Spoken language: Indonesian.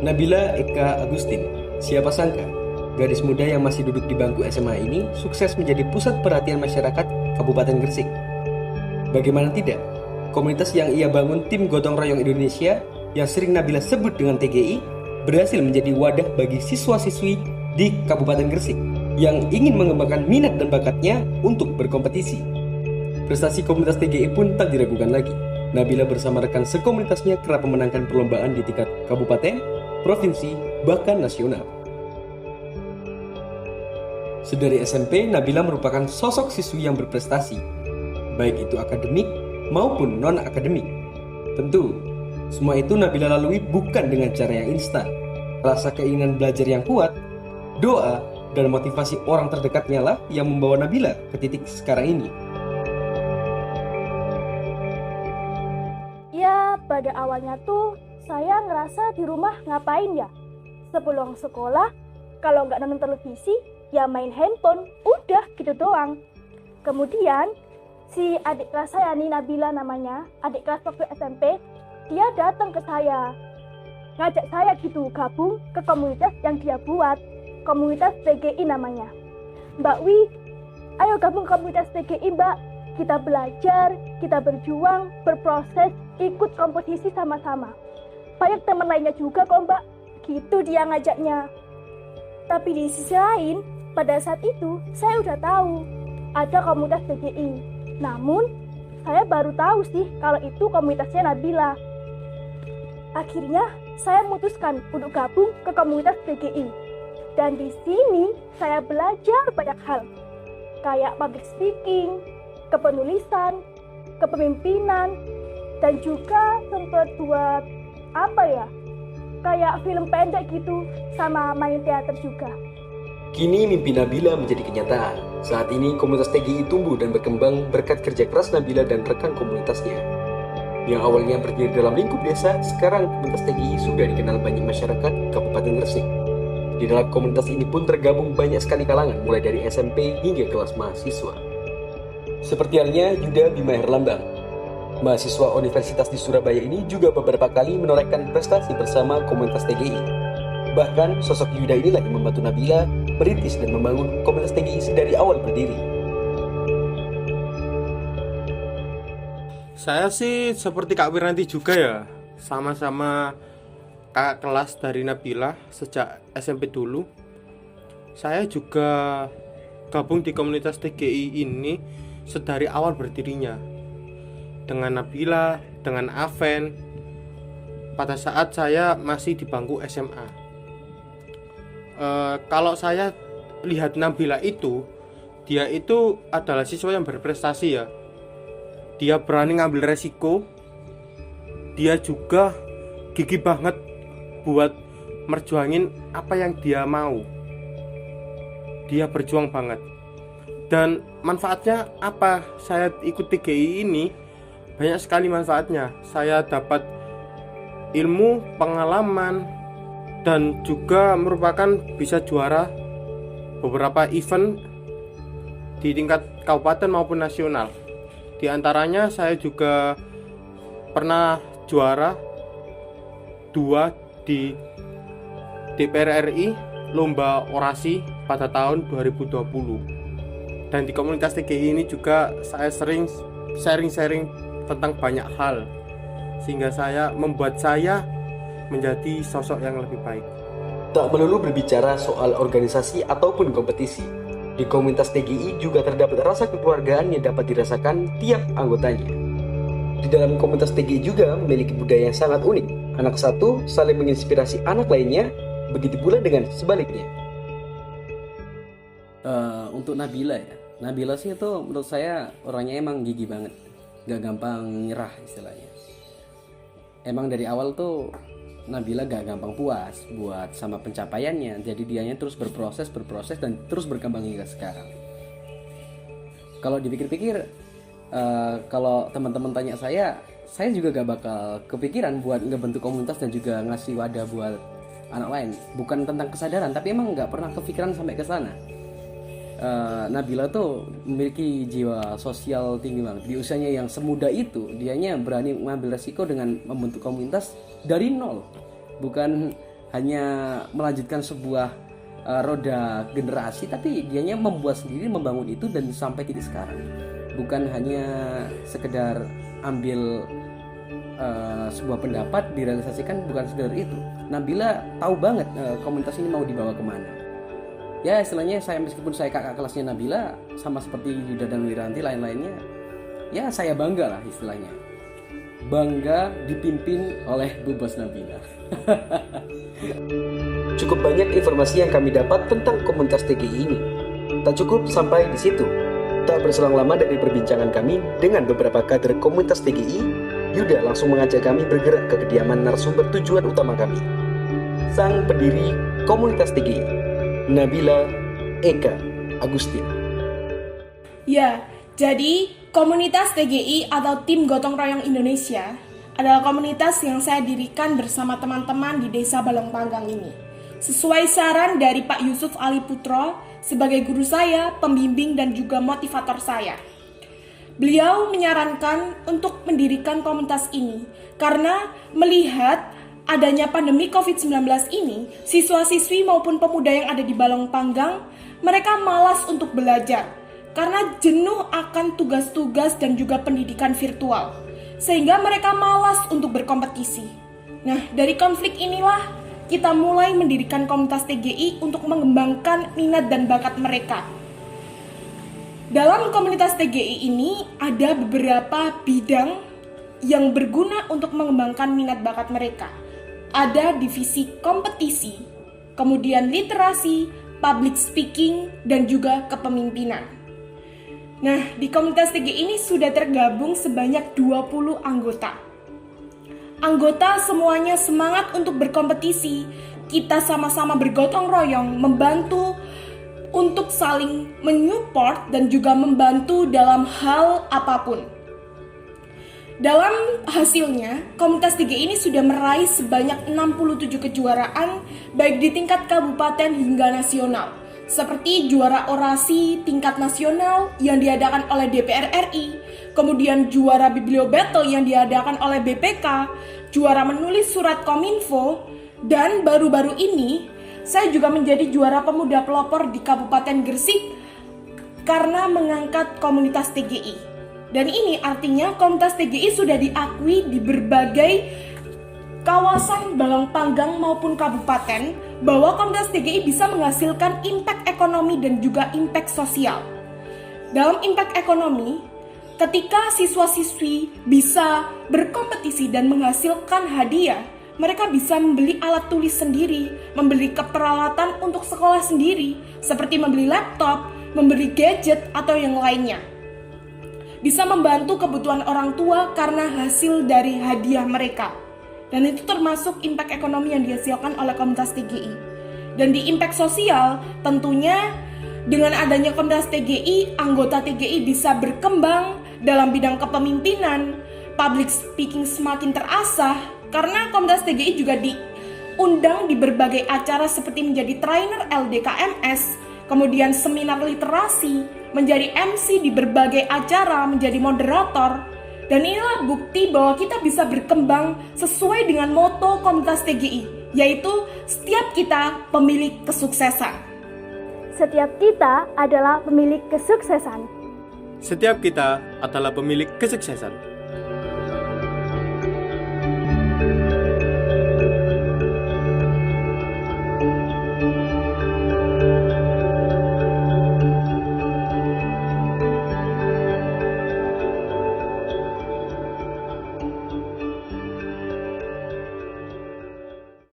Nabila Eka Agustin, siapa sangka, gadis muda yang masih duduk di bangku SMA ini sukses menjadi pusat perhatian masyarakat Kabupaten Gresik. Bagaimana tidak, komunitas yang ia bangun tim Gotong Royong Indonesia yang sering Nabila sebut dengan TGI berhasil menjadi wadah bagi siswa-siswi di Kabupaten Gresik yang ingin mengembangkan minat dan bakatnya untuk berkompetisi. Prestasi komunitas TGI pun tak diragukan lagi. Nabila bersama rekan sekomunitasnya kerap memenangkan perlombaan di tingkat kabupaten, provinsi, bahkan nasional. Sedari SMP, Nabila merupakan sosok siswi yang berprestasi, baik itu akademik maupun non-akademik. Tentu, semua itu Nabila lalui bukan dengan cara yang instan. Rasa keinginan belajar yang kuat, doa, dan motivasi orang terdekatnya lah yang membawa Nabila ke titik sekarang ini. Ya, pada awalnya tuh saya ngerasa di rumah ngapain ya? Sebelum sekolah, kalau nggak nonton televisi, ya main handphone, udah gitu doang. Kemudian, si adik kelas saya nih, Nabila namanya, adik kelas waktu SMP, dia datang ke saya. Ngajak saya gitu gabung ke komunitas yang dia buat, komunitas TGI namanya. Mbak Wi, ayo gabung komunitas TGI Mbak, kita belajar, kita berjuang, berproses, ikut kompetisi sama-sama. Banyak teman lainnya juga kok Mbak, gitu dia ngajaknya. Tapi di sisi lain, pada saat itu saya udah tahu ada komunitas TGI. Namun, saya baru tahu sih kalau itu komunitasnya Nabila. Akhirnya, saya memutuskan untuk gabung ke komunitas TGI. Dan di sini saya belajar banyak hal, kayak public speaking, kepenulisan, kepemimpinan, dan juga sempat buat kayak film pendek gitu, sama main teater juga. Kini mimpi Nabila menjadi kenyataan. Saat ini komunitas TGI tumbuh dan berkembang berkat kerja keras Nabila dan rekan komunitasnya. Yang awalnya berdiri dalam lingkup desa, sekarang komunitas TGI sudah dikenal banyak masyarakat Kabupaten Gresik. Di dalam komunitas ini pun tergabung banyak sekali kalangan, mulai dari SMP hingga kelas mahasiswa. Seperti halnya Yuda Bima Herlambang, mahasiswa Universitas di Surabaya ini juga beberapa kali menorehkan prestasi bersama komunitas TGI. Bahkan sosok Yuda inilah yang membantu Nabila merintis dan membangun komunitas TGI dari awal berdiri. Saya sih seperti Kak Wiranti juga ya, sama-sama kakak kelas dari Nabila sejak SMP dulu. Saya juga gabung di komunitas TGI ini sedari awal berdirinya, dengan Nabila, dengan Aven, pada saat saya masih di bangku SMA. Kalau saya lihat Nabila itu, dia itu adalah siswa yang berprestasi ya. Dia berani ngambil resiko, dia juga gigih banget buat merjuangin apa yang dia mau. Dia berjuang banget. Dan manfaatnya apa? Saya ikut TGI ini banyak sekali manfaatnya. Saya dapat ilmu, pengalaman, dan juga merupakan bisa juara beberapa event di tingkat kabupaten maupun nasional. Di antaranya saya juga pernah juara 2 di DPR RI lomba orasi pada tahun 2020. Dan di komunitas TGI ini juga saya sering sharing tentang banyak hal, sehingga membuat saya menjadi sosok yang lebih baik. Tak melulu berbicara soal organisasi ataupun kompetisi, di komunitas TGI juga terdapat rasa kekeluargaan yang dapat dirasakan tiap anggotanya. Di dalam komunitas TGI juga memiliki budaya yang sangat unik. Anak satu saling menginspirasi anak lainnya, begitu pula dengan sebaliknya. Untuk Nabila ya, Nabila sih itu menurut saya orangnya emang gigih banget, gak gampang nyerah istilahnya. Emang dari awal tuh Nabila gak gampang puas buat sama pencapaiannya, jadi dianya terus berproses dan terus berkembang hingga sekarang. Kalau dipikir-pikir, kalau teman-teman tanya saya juga gak bakal kepikiran buat ngebentuk komunitas dan juga ngasih wadah buat anak lain. Bukan tentang kesadaran, tapi emang gak pernah kepikiran sampai ke sana. Nabila tuh memiliki jiwa sosial tinggi banget. Di usianya yang semuda itu, dianya berani mengambil resiko dengan membentuk komunitas dari nol. Bukan hanya melanjutkan sebuah roda generasi, tapi dianya membuat sendiri, membangun itu dan sampai titik sekarang. Bukan hanya sekedar ambil sebuah pendapat direalisasikan, bukan sekedar itu. Nabila tahu banget komunitas ini mau dibawa kemana. Ya istilahnya meskipun saya kakak kelasnya Nabila, sama seperti Yuda dan Wiranti lain-lainnya, ya saya bangga lah istilahnya. Bangga dipimpin oleh Bu Bos Nabila. Cukup banyak informasi yang kami dapat tentang komunitas TGI ini. Tak cukup sampai di situ. Tak berselang lama dari perbincangan kami dengan beberapa kader komunitas TGI, Yuda langsung mengajak kami bergerak ke kediaman narasumber tujuan utama kami, sang pendiri komunitas TGI, Nabila Eka Agustin. Ya, jadi komunitas TGI atau Tim Gotong Royong Indonesia adalah komunitas yang saya dirikan bersama teman-teman di Desa Balong Panggang ini. Sesuai saran dari Pak Yusuf Ali Putro sebagai guru saya, pembimbing dan juga motivator saya. Beliau menyarankan untuk mendirikan komunitas ini karena melihat adanya pandemi COVID-19 ini, siswa-siswi maupun pemuda yang ada di Balong Panggang, mereka malas untuk belajar karena jenuh akan tugas-tugas dan juga pendidikan virtual, sehingga mereka malas untuk berkompetisi. Nah, dari konflik inilah kita mulai mendirikan komunitas TGI untuk mengembangkan minat dan bakat mereka. Dalam komunitas TGI ini ada beberapa bidang yang berguna untuk mengembangkan minat bakat mereka. Ada divisi kompetisi, kemudian literasi, public speaking, dan juga kepemimpinan. Nah, di komunitas TGI ini sudah tergabung sebanyak 20 anggota. Anggota semuanya semangat untuk berkompetisi. Kita sama-sama bergotong royong, membantu untuk saling menyupport dan juga membantu dalam hal apapun. Dalam hasilnya, komunitas TGI ini sudah meraih sebanyak 67 kejuaraan baik di tingkat kabupaten hingga nasional, seperti juara orasi tingkat nasional yang diadakan oleh DPR RI, kemudian juara Biblio Battle yang diadakan oleh BPK, juara menulis surat Kominfo, dan baru-baru ini saya juga menjadi juara pemuda pelopor di Kabupaten Gresik karena mengangkat komunitas TGI. Dan ini artinya komunitas TGI sudah diakui di berbagai kawasan Balong Panggang maupun kabupaten bahwa komunitas TGI bisa menghasilkan impact ekonomi dan juga impact sosial. Dalam impact ekonomi, ketika siswa-siswi bisa berkompetisi dan menghasilkan hadiah, mereka bisa membeli alat tulis sendiri, membeli keperalatan untuk sekolah sendiri, seperti membeli laptop, membeli gadget, atau yang lainnya. Bisa membantu kebutuhan orang tua karena hasil dari hadiah mereka. Dan itu termasuk impact ekonomi yang dihasilkan oleh komunitas TGI. Dan di impact sosial, tentunya dengan adanya komunitas TGI, anggota TGI bisa berkembang dalam bidang kepemimpinan, public speaking semakin terasah, karena komunitas TGI juga diundang di berbagai acara seperti menjadi trainer LDKMS, kemudian seminar literasi, menjadi MC di berbagai acara, menjadi moderator. Dan inilah bukti bahwa kita bisa berkembang sesuai dengan moto komunitas TGI, yaitu setiap kita pemilik kesuksesan. Setiap kita adalah pemilik kesuksesan. Setiap kita adalah pemilik kesuksesan.